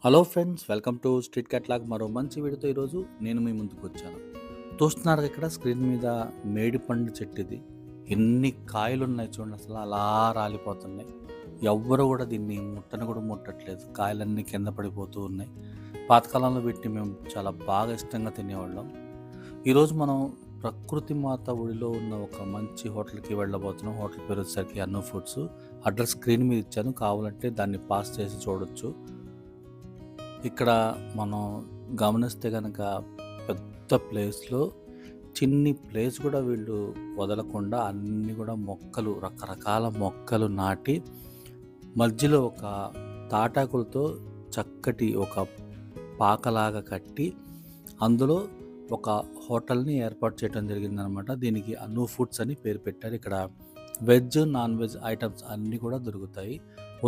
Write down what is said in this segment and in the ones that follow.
Hello friends, welcome to street catalogue. మరో మంచి వీడియోతో ఈరోజు నేను మీ ముందుకు వచ్చాను. చూస్తున్నారు ఇక్కడ స్క్రీన్ మీద మేడిపండు చెట్టు ఇది. ఎన్ని కాయలు ఉన్నాయి చూడండి, అసలు అలా రాలిపోతున్నాయి. ఎవ్వరు కూడా దీన్ని ముట్టను కూడా ముట్టట్లేదు. కాయలన్నీ కింద పడిపోతూ ఉన్నాయి. పాతకాలంలో వీటిని మేము చాలా బాగా ఇష్టంగా తినేవాళ్ళం. ఈరోజు మనం ప్రకృతి మాత ఒడిలో ఉన్న ఒక మంచి హోటల్కి వెళ్ళబోతున్నాం. హోటల్ పేరు వచ్చేసరికి అన్ను ఫుడ్స్. అడ్రస్ స్క్రీన్ మీద ఇచ్చాను, కావాలంటే దాన్ని పాస్ చేసి చూడొచ్చు. ఇక్కడ మనం గమనిస్తే కనుక పెద్ద ప్లేస్లో చిన్ని ప్లేస్ కూడా వీళ్ళు వదలకుండా అన్నీ కూడా మొక్కలు, రకరకాల మొక్కలు నాటి మధ్యలో ఒక తాటాకులతో చక్కటి ఒక పాకలాగా కట్టి అందులో ఒక హోటల్ని ఏర్పాటు చేయడం జరిగిందనమాట. దీనికి అను ఫుడ్స్ అని పేరు పెట్టారు. ఇక్కడ వెజ్, నాన్ వెజ్ ఐటమ్స్ అన్నీ కూడా దొరుకుతాయి.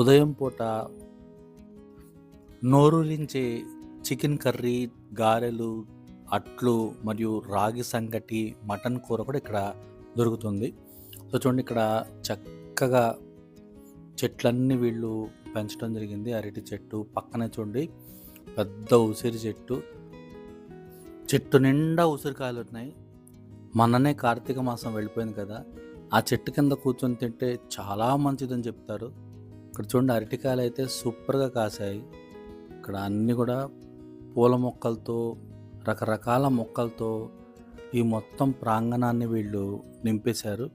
ఉదయం పూట నోరూరించే చికెన్ కర్రీ, గారెలు, అట్లు మరియు రాగి సంగటి, మటన్ కూర కూడా ఇక్కడ దొరుకుతుంది. సో చూడండి, ఇక్కడ చక్కగా చెట్లన్నీ వీళ్ళు పెంచడం జరిగింది. అరటి చెట్టు పక్కనే చూడండి పెద్ద ఉసిరి చెట్టు. చెట్టు నిండా ఉసిరికాయలు ఉన్నాయి. మొన్ననే కార్తీక మాసం వెళ్ళిపోయింది కదా, ఆ చెట్టు కింద కూర్చొని తింటే చాలా మంచిదని చెప్తారు. ఇక్కడ చూడండి, అరటికాయలు అయితే సూపర్గా కాసాయి. ఇక్కడ అన్నీ కూడా పూల మొక్కలతో, రకరకాల మొక్కలతో ఈ మొత్తం ప్రాంగణాన్ని వీళ్ళు నింపేశారు.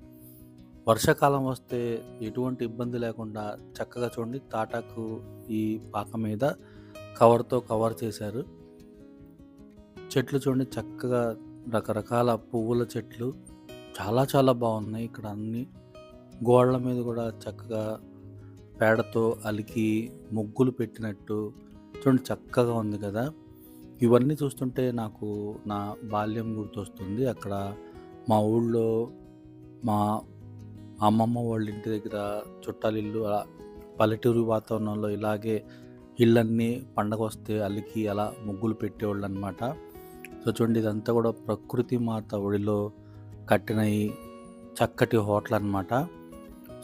వర్షాకాలం వస్తే ఎటువంటి ఇబ్బంది లేకుండా చక్కగా చూడండి, తాటాకు ఈ పాక మీద కవర్తో కవర్ చేశారు. చెట్లు చూడండి చక్కగా, రకరకాల పువ్వుల చెట్లు చాలా చాలా బాగున్నాయి. ఇక్కడ అన్ని గోడల మీద కూడా చక్కగా పేడతో అలికి ముగ్గులు పెట్టినట్టు చూడండి, చక్కగా ఉంది కదా. ఇవన్నీ చూస్తుంటే నాకు నా బాల్యం గుర్తొస్తుంది. అక్కడ మా ఊళ్ళో మా అమ్మమ్మ వాళ్ళ ఇంటి దగ్గర చుట్టాలిల్లు, అలా పల్లెటూరు వాతావరణంలో ఇలాగే ఇళ్ళన్నీ పండగ వస్తే అలికి అలా ముగ్గులు పెట్టేవాళ్ళు అనమాట. సో చూడండి, ఇదంతా కూడా ప్రకృతి మాత ఒడిలో కట్టిన ఈ చక్కటి హోటల్ అనమాట.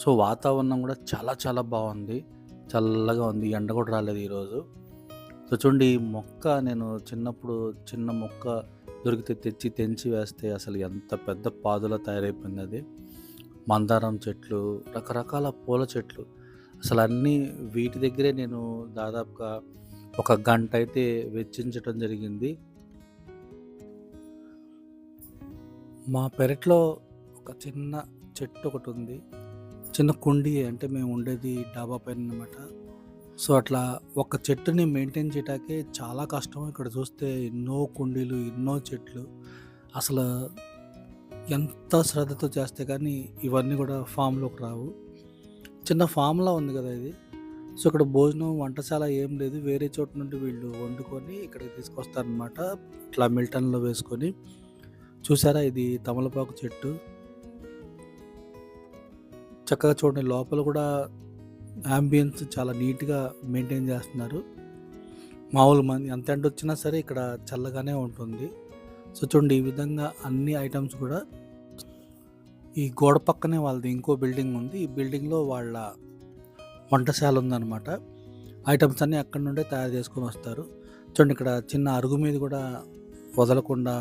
సో వాతావరణం కూడా చాలా చాలా బాగుంది, చల్లగా ఉంది. ఎండ కూడా రాలేదు ఈరోజు. సో చూడండి, ఈ మొక్క నేను చిన్నప్పుడు చిన్న మొక్క దొరికితే తెంచి వేస్తే అసలు ఎంత పెద్ద పాదులా తయారైపోయింది అది. మందారం చెట్లు, రకరకాల పూల చెట్లు, అసలు అన్నీ వీటి దగ్గరే నేను దాదాపుగా ఒక గంట అయితే వెచ్చించడం జరిగింది. మా పెరట్లో ఒక చిన్న చెట్టు ఒకటి ఉంది. చిన్న కుండీ, అంటే మేము ఉండేది డాబా పైన అనమాట. సో అట్లా ఒక చెట్టుని మెయింటైన్ చేయటాకే చాలా కష్టం. ఇక్కడ చూస్తే ఎన్నో కుండీలు, ఎన్నో చెట్లు, అసలు ఎంత శ్రద్ధతో చేస్తే కానీ ఇవన్నీ కూడా ఫామ్లోకి రావు. చిన్న ఫామ్లా ఉంది కదా ఇది. సో ఇక్కడ భోజనం, వంటశాల ఏం లేదు. వేరే చోట నుండి వీళ్ళు వండుకొని ఇక్కడికి తీసుకొస్తారనమాట, ఇట్లా మిల్టన్లో వేసుకొని. చూసారా, ఇది తమలపాకు చెట్టు. చక్కగా చూడండి, లోపల కూడా యాంబియన్స్ చాలా నీట్గా మెయింటైన్ చేస్తున్నారు. మామూలు మంది ఎంత ఎండ వచ్చినా సరే ఇక్కడ చల్లగానే ఉంటుంది. సో చూడండి, ఈ విధంగా అన్ని ఐటమ్స్ కూడా ఈ గోడ పక్కనే వాళ్ళది ఇంకో బిల్డింగ్ ఉంది. ఈ బిల్డింగ్లో వాళ్ళ వంటశాల ఉందన్నమాట. ఐటమ్స్ అన్నీ అక్కడి నుండే తయారు చేసుకొని వస్తారు. చూడండి, ఇక్కడ చిన్న అరుగు మీద కూడా వదలకుండా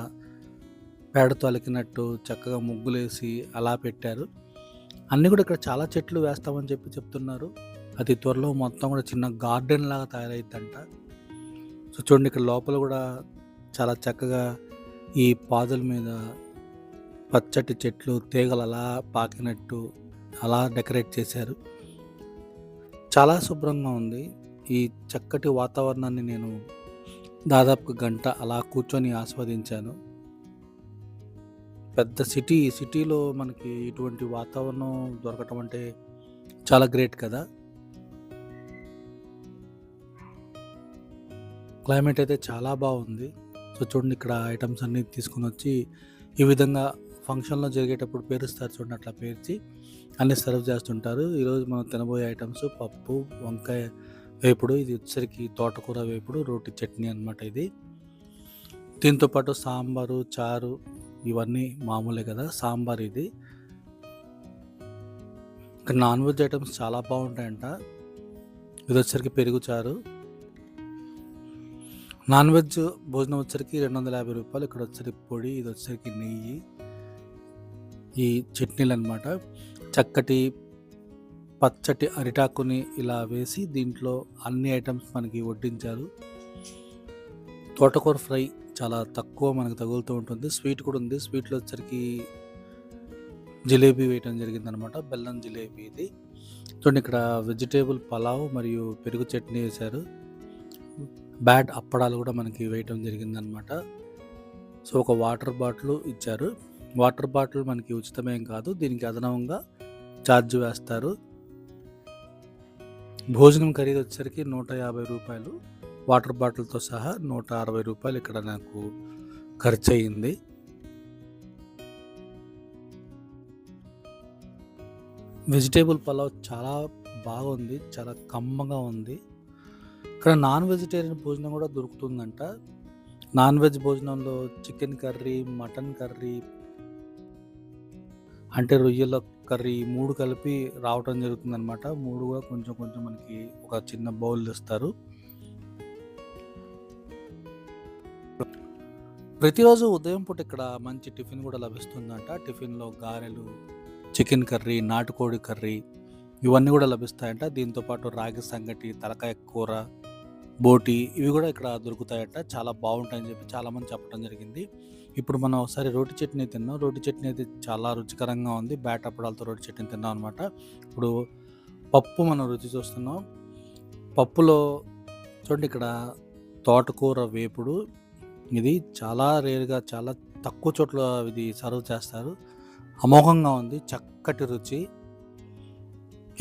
పేడతో అలికినట్టు చక్కగా ముగ్గులేసి అలా పెట్టారు. అన్నీ కూడా ఇక్కడ చాలా చెట్లు వేస్తామని చెప్తున్నారు. అతి త్వరలో మొత్తం కూడా చిన్న గార్డెన్ లాగా తయారైద్దంట. సో చూడండి, ఇక్కడ లోపల కూడా చాలా చక్కగా ఈ పాదుల మీద పచ్చటి చెట్లు, తీగలు అలా పాకినట్టు అలా డెకరేట్ చేశారు. చాలా శుభ్రంగా ఉంది. ఈ చక్కటి వాతావరణాన్ని నేను దాదాపు గంట అలా కూర్చొని ఆస్వాదించాను. పెద్ద సిటీలో మనకి ఇటువంటి వాతావరణం దొరకటం అంటే చాలా గ్రేట్ కదా. క్లైమేట్ అయితే చాలా బాగుంది. సో చూడండి, ఇక్కడ ఐటమ్స్ అన్నీ తీసుకుని వచ్చి ఈ విధంగా ఫంక్షన్లో జరిగేటప్పుడు పేరుస్తారు చూడండి, అట్లా పేర్చి అన్నీ సర్వ్ చేస్తుంటారు. ఈరోజు మనం తినబోయే ఐటమ్స్ పప్పు, వంకాయ వేపుడు, ఇది వచ్చేసరికి తోటకూర వేపుడు, రోటి చట్నీ అనమాట ఇది. దీంతోపాటు సాంబారు, చారు, ఇవన్నీ మామూలే కదా. సాంబార్ ఇది. ఇక్కడ నాన్ వెజ్ ఐటమ్స్ చాలా బాగుంటాయంట. ఇది వచ్చేసరికి పెరుగు చారు, నాన్ వెజ్ భోజనం వచ్చరికి రూ. 250. ఇక్కడ వచ్చరికి పొడి, ఇది వచ్చరికి నెయ్యి, ఈ చట్నీలనమాట. చక్కటి పచ్చటి అరిటాకుని ఇలా వేసి దీంట్లో అన్ని ఐటమ్స్ మనకి వడ్డించారు. తోటకూర ఫ్రై చాలా తక్కువ మనకు తగులుతూ ఉంటుంది. స్వీట్ కూడా ఉంది. స్వీట్లో వచ్చరికి జిలేబీ వేయటం జరిగిందనమాట. బెల్లం జిలేబీ ఇది. చూడండి, ఇక్కడ వెజిటేబుల్ పలావ్ మరియు పెరుగు చట్నీ వేశారు. బ్యాడ్ అప్పడాలు కూడా మనకి వేయటం జరిగిందనమాట. సో ఒక వాటర్ బాటిల్ ఇచ్చారు. వాటర్ బాటిల్ మనకి ఉచితమేం కాదు, దీనికి అదనంగా ఛార్జ్ వేస్తారు. భోజనం ఖరీదు వచ్చేసరికి రూ. 150. వాటర్ బాటిల్తో సహా రూ. 160 ఇక్కడ నాకు ఖర్చు అయ్యింది. వెజిటేబుల్ పలావ్ చాలా బాగుంది, చాలా కమ్మగా ఉంది. ఇక్కడ నాన్ వెజిటేరియన్ భోజనం కూడా దొరుకుతుందంట. నాన్ వెజ్ భోజనంలో చికెన్ కర్రీ, మటన్ కర్రీ, అంటే రొయ్యల కర్రీ 3 కలిపి రావటం జరుగుతుందనమాట. 3 కూడా కొంచెం కొంచెం మనకి ఒక చిన్న బౌల్ ఇస్తారు. ప్రతిరోజు ఉదయం పూట ఇక్కడ మంచి టిఫిన్ కూడా లభిస్తుందంట. టిఫిన్లో గారెలు, చికెన్ కర్రీ, నాటుకోడి కర్రీ ఇవన్నీ కూడా లభిస్తాయంట. దీంతోపాటు రాగి సంగటి, తలకాయ కూర, బోటి ఇవి కూడా ఇక్కడ దొరుకుతాయంట. చాలా బాగుంటాయని చెప్పి చాలామంది చెప్పడం జరిగింది. ఇప్పుడు మనం ఒకసారి రోటి చట్నీ తిన్నాం. రోటి చట్నీ అయితే చాలా రుచికరంగా ఉంది. బ్యాట్ అప్పడాలతో రోటి చట్నీ తిన్నాం అనమాట. ఇప్పుడు పప్పు మనం రుచి చూస్తున్నాం. పప్పులో చూడండి, ఇక్కడ తోటకూర వేపుడు. ఇది చాలా రేర్గా, చాలా తక్కువ చోట్ల ఇది సర్వ్ చేస్తారు. అమోఘంగా ఉంది, చక్కటి రుచి.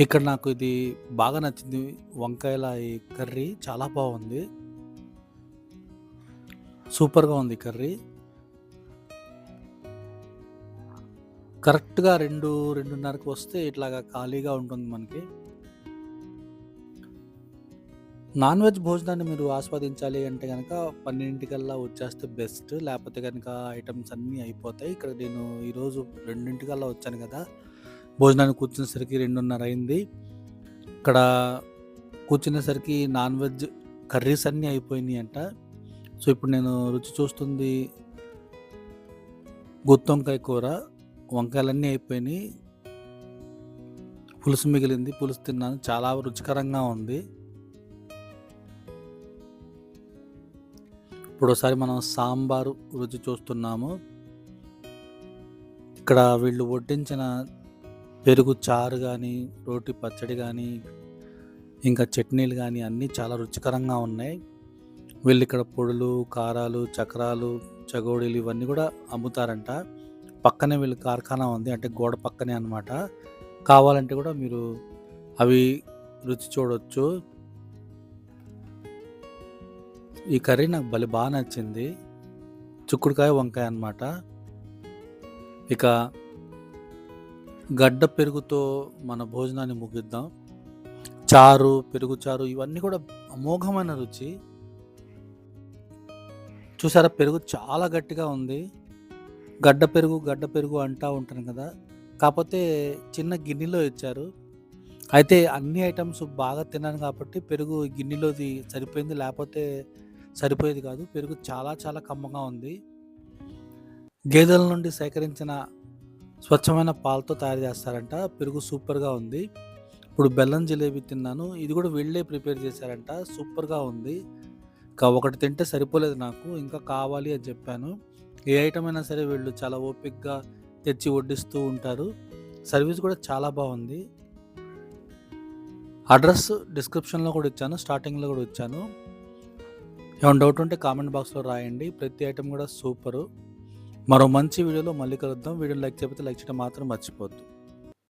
ఇక్కడ నాకు ఇది బాగా నచ్చింది. వంకాయల ఈ కర్రీ చాలా బాగుంది, సూపర్గా ఉంది కర్రీ. కరెక్ట్గా 2-2:30కి వస్తే ఇట్లాగా ఖాళీగా ఉంటుంది మనకి. నాన్ వెజ్ భోజనాన్ని మీరు ఆస్వాదించాలి అంటే కనుక 12కల్లా వచ్చేస్తే బెస్ట్. లేకపోతే కనుక ఐటమ్స్ అన్నీ అయిపోతాయి. ఇక్కడ నేను ఈరోజు 2కల్లా వచ్చాను కదా, భోజనానికి కూర్చునేసరికి 2:30 అయింది. ఇక్కడ కూర్చునేసరికి నాన్ వెజ్ కర్రీస్ అన్నీ అయిపోయినాయి అంట. సో ఇప్పుడు నేను రుచి చూస్తుంది గుత్తొంకాయ కూర. వంకాయలన్నీ అయిపోయినాయి, పులుసు మిగిలింది, పులుసు తిన్నాను, చాలా రుచికరంగా ఉంది. ఇప్పుడు ఒకసారి మనం సాంబారు రుచి చూస్తున్నాము. ఇక్కడ వీళ్ళు వడ్డించిన పెరుగు చారు కానీ, రోటి పచ్చడి కానీ, ఇంకా చట్నీలు కానీ అన్నీ చాలా రుచికరంగా ఉన్నాయి. వీళ్ళు ఇక్కడ పొడులు, కారాలు, చక్రాలు, చగోడీలు ఇవన్నీ కూడా అమ్ముతారంట. పక్కనే వీళ్ళ కార్ఖానా ఉంది, అంటే గోడ పక్కనే అనమాట. కావాలంటే కూడా మీరు అవి రుచి చూడవచ్చు. ఈ కర్రీ నాకు బాగా నచ్చింది. చిక్కుడుకాయ వంకాయ అన్నమాట. ఇక గడ్డ పెరుగుతో మన భోజనాన్ని ముగిద్దాం. చారు, పెరుగు చారు ఇవన్నీ కూడా అమోఘమైన రుచి. చూసారా, పెరుగు చాలా గట్టిగా ఉంది. గడ్డ పెరుగు అంటూ ఉంటాను కదా, కాకపోతే చిన్న గిన్నెలో ఇచ్చారు. అయితే అన్ని ఐటమ్స్ బాగా తిన్నాను కాబట్టి పెరుగు గిన్నెలోది సరిపోయింది, లేకపోతే సరిపోయేది కాదు. పెరుగు చాలా చాలా కమ్మగా ఉంది. గేదెల నుండి సేకరించిన స్వచ్ఛమైన పాలతో తయారు చేస్తారంట. పెరుగు సూపర్గా ఉంది. ఇప్పుడు బెల్లం జిలేబీ తిన్నాను, ఇది కూడా వీళ్ళే ప్రిపేర్ చేశారంట. సూపర్గా ఉంది. ఇంకా ఒకటి తింటే సరిపోలేదు నాకు, ఇంకా కావాలి అని చెప్పాను. ఏ ఐటమ్ అయినా సరే వీళ్ళు చాలా ఓపికగా తెచ్చి వడ్డిస్తూ ఉంటారు. సర్వీస్ కూడా చాలా బాగుంది. అడ్రస్ డిస్క్రిప్షన్లో కూడా ఇచ్చాను, స్టార్టింగ్లో కూడా ఇచ్చాను. ఏమైనా డౌట్ ఉంటే కామెంట్ బాక్స్లో రాయండి. ప్రతి ఐటమ్ కూడా సూపరు. మరో మంచి వీడియోలో మళ్ళీ కలుద్దాం. వీడియోని లైక్ చేయకపోతే లైక్ చేయడం మాత్రం మర్చిపోవద్దు.